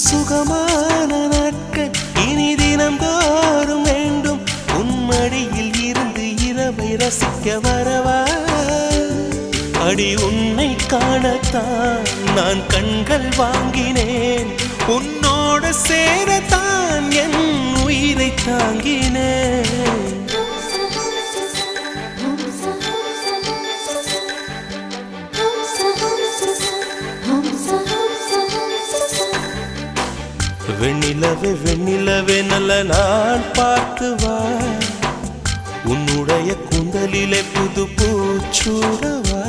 சுகமான நாட்கள் இனி தினம்தோறும் வேண்டும் உன்மடியில் இருந்து இரவை ரசிக்க வரவா அடி உன்னை காணத்தான் நான் கண்கள் வாங்கினேன் உன்னோடு சேரத்தான் என் உயிரை தாங்கினேன் வெண்ணிலவே வெண்ணிலவே நல்ல நாள் பார்த்து வா உன்னுடைய கூந்தலிலே புது பூச்சூடவா